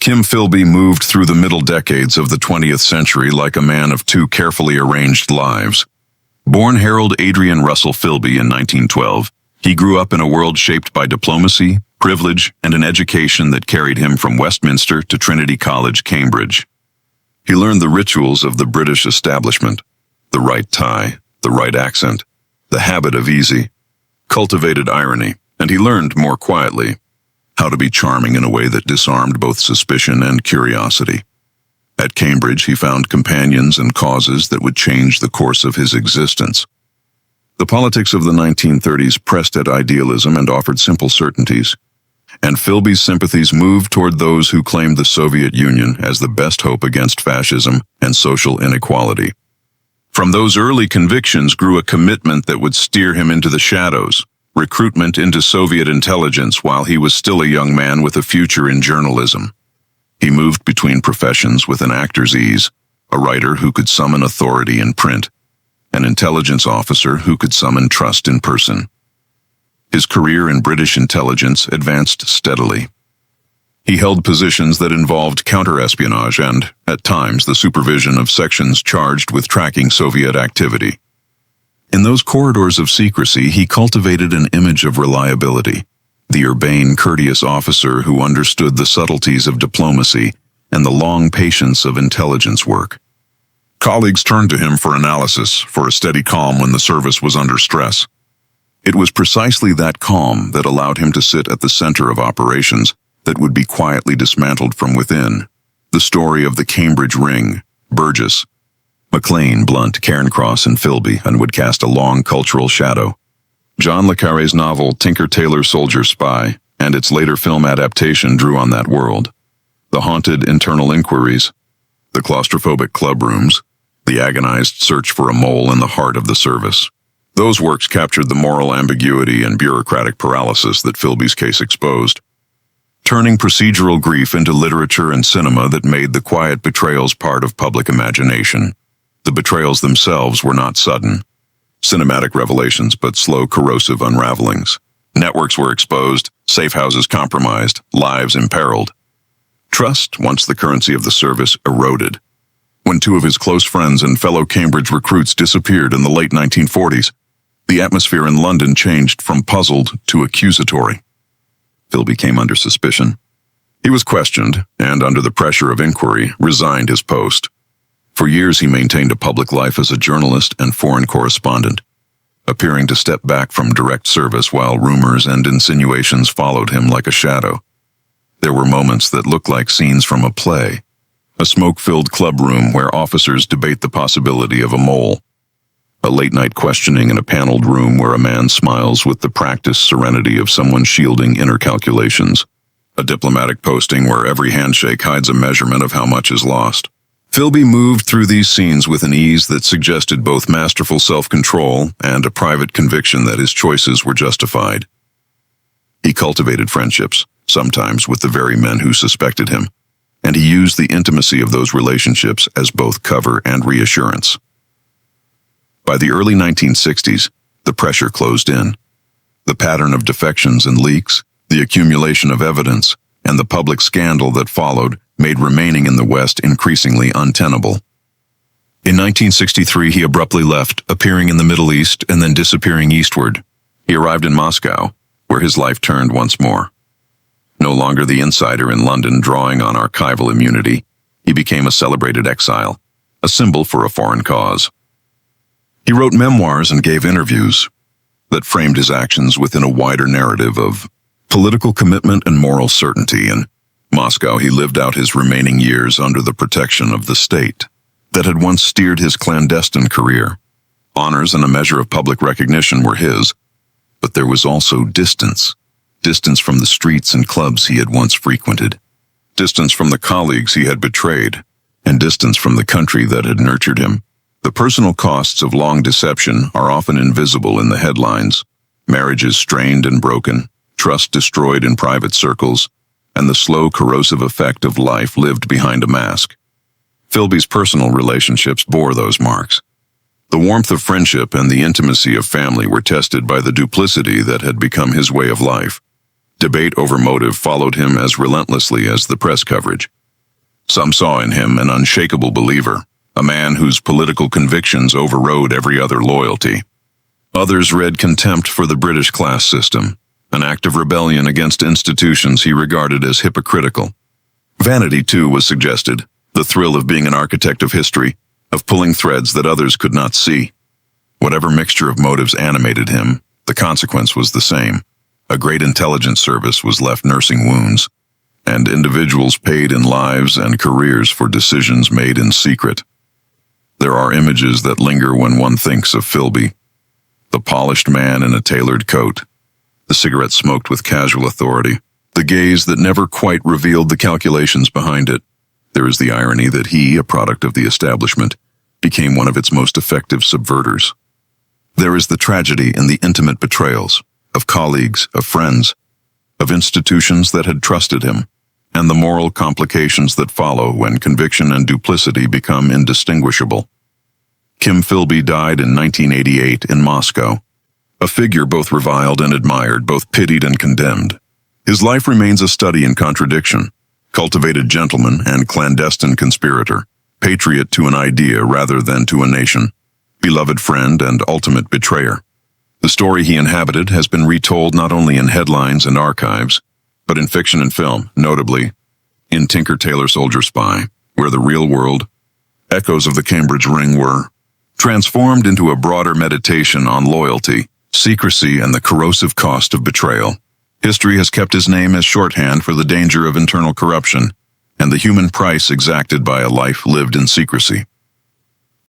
Kim Philby moved through the middle decades of the 20th century like a man of two carefully arranged lives. Born Harold Adrian Russell Philby in 1912, he grew up in a world shaped by diplomacy, privilege, and an education that carried him from Westminster to Trinity College, Cambridge. He learned the rituals of the British establishment, the right tie, the right accent, the habit of easy, cultivated irony, and he learned, more quietly, how to be charming in a way that disarmed both suspicion and curiosity. At Cambridge, he found companions and causes that would change the course of his existence. The politics of the 1930s pressed at idealism and offered simple certainties, and Philby's sympathies moved toward those who claimed the Soviet Union as the best hope against fascism and social inequality. From those early convictions grew a commitment that would steer him into the shadows, recruitment into Soviet intelligence while he was still a young man with a future in journalism. He moved between professions with an actor's ease, a writer who could summon authority in print, an intelligence officer who could summon trust in person. His career in British intelligence advanced steadily. He held positions that involved counterespionage and, at times, the supervision of sections charged with tracking Soviet activity. In those corridors of secrecy, he cultivated an image of reliability, the urbane, courteous officer who understood the subtleties of diplomacy and the long patience of intelligence work. Colleagues turned to him for analysis, for a steady calm when the service was under stress. It was precisely that calm that allowed him to sit at the center of operations that would be quietly dismantled from within. The story of the Cambridge Ring, Burgess, McLean, Blunt, Cairncross, and Philby, and would cast a long cultural shadow. John le Carré's novel Tinker Tailor Soldier Spy and its later film adaptation drew on that world. The haunted internal inquiries, the claustrophobic club rooms, the agonized search for a mole in the heart of the service. Those works captured the moral ambiguity and bureaucratic paralysis that Philby's case exposed, turning procedural grief into literature and cinema that made the quiet betrayals part of public imagination. The betrayals themselves were not sudden, cinematic revelations, but slow, corrosive unravelings. Networks were exposed, safe houses compromised, lives imperiled. Trust, once the currency of the service, eroded. When two of his close friends and fellow Cambridge recruits disappeared in the late 1940s, the atmosphere in London changed from puzzled to accusatory. Philby came under suspicion. He was questioned, and under the pressure of inquiry, resigned his post. For years he maintained a public life as a journalist and foreign correspondent, appearing to step back from direct service while rumors and insinuations followed him like a shadow. There were moments that looked like scenes from a play, a smoke-filled club room where officers debate the possibility of a mole, a late-night questioning in a paneled room where a man smiles with the practiced serenity of someone shielding inner calculations, a diplomatic posting where every handshake hides a measurement of how much is lost. Philby moved through these scenes with an ease that suggested both masterful self-control and a private conviction that his choices were justified. He cultivated friendships, sometimes with the very men who suspected him, and he used the intimacy of those relationships as both cover and reassurance. By the early 1960s, the pressure closed in. The pattern of defections and leaks, the accumulation of evidence, and the public scandal that followed made remaining in the West increasingly untenable. In 1963, he abruptly left, appearing in the Middle East and then disappearing eastward. He arrived in Moscow, where his life turned once more. No longer the insider in London drawing on archival immunity, he became a celebrated exile, a symbol for a foreign cause. He wrote memoirs and gave interviews that framed his actions within a wider narrative of political commitment and moral certainty. In Moscow, he lived out his remaining years under the protection of the state that had once steered his clandestine career. Honors and a measure of public recognition were his, but there was also distance from the streets and clubs he had once frequented, distance from the colleagues he had betrayed, and distance from the country that had nurtured him. The personal costs of long deception are often invisible in the headlines: marriages strained and broken, trust destroyed in private circles, and the slow, corrosive effect of life lived behind a mask. Philby's personal relationships bore those marks. The warmth of friendship and the intimacy of family were tested by the duplicity that had become his way of life. Debate over motive followed him as relentlessly as the press coverage. Some saw in him an unshakable believer, a man whose political convictions overrode every other loyalty. Others read contempt for the British class system, an act of rebellion against institutions he regarded as hypocritical. Vanity, too, was suggested, the thrill of being an architect of history, of pulling threads that others could not see. Whatever mixture of motives animated him, the consequence was the same. A great intelligence service was left nursing wounds, and individuals paid in lives and careers for decisions made in secret. There are images that linger when one thinks of Philby. The polished man in a tailored coat, the cigarette smoked with casual authority, the gaze that never quite revealed the calculations behind it. There is the irony that he, a product of the establishment, became one of its most effective subverters. There is the tragedy in the intimate betrayals of colleagues, of friends, of institutions that had trusted him, and the moral complications that follow when conviction and duplicity become indistinguishable. Kim Philby died in 1988 in Moscow, a figure both reviled and admired, both pitied and condemned. His life remains a study in contradiction, cultivated gentleman and clandestine conspirator, patriot to an idea rather than to a nation, beloved friend and ultimate betrayer. The story he inhabited has been retold not only in headlines and archives, but in fiction and film, notably in Tinker Tailor Soldier Spy, where the real world, echoes of the Cambridge Ring were transformed into a broader meditation on loyalty, secrecy, and the corrosive cost of betrayal. History has kept his name as shorthand for the danger of internal corruption and the human price exacted by a life lived in secrecy.